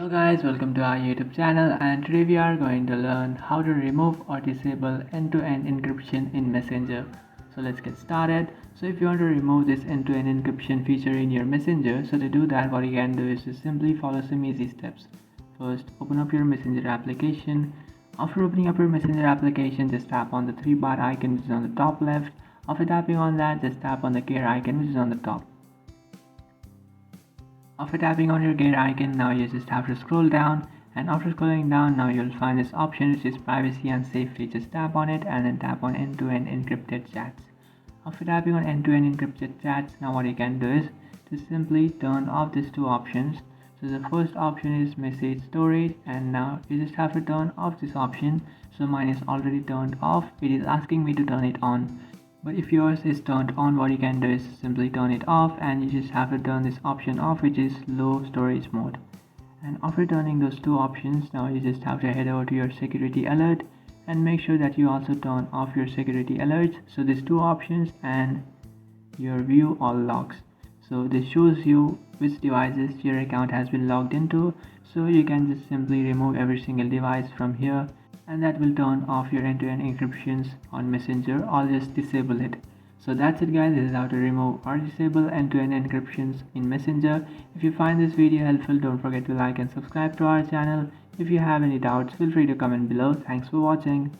Hello guys, welcome to our YouTube channel, and today we are going to learn how to remove or disable end-to-end encryption in Messenger. So let's get started. So if you want to remove this end-to-end encryption feature in your Messenger, so to do that what you can do is to simply follow some easy steps. First, open up your Messenger application. After opening up your Messenger application, just tap on the three bar icon which is on the top left. After tapping on that, just tap on the gear icon which is on the top. After tapping on your gear icon, now you just have to scroll down, and after scrolling down, now you'll find this option which is privacy and safety. Just tap on it and then tap on end-to-end encrypted chats. After tapping on end-to-end encrypted chats, now what you can do is to simply turn off these two options. So the first option is message storage, and now you just have to turn off this option. So mine is already turned off. It is asking me to turn it on. But if yours is turned on, what you can do is simply turn it off, and you just have to turn this option off which is low storage mode. And after turning those two options, now you just have to head over to your security alert and make sure that you also turn off your security alerts. So these two options and your view all logs. So this shows you which devices your account has been logged into. So you can just simply remove every single device from here, and that will turn off your end-to-end encryptions on Messenger, or just disable it. So that's it guys, this is how to remove or disable end-to-end encryptions in Messenger. If you find this video helpful, don't forget to like and subscribe to our channel. If you have any doubts, feel free to comment below. Thanks for watching.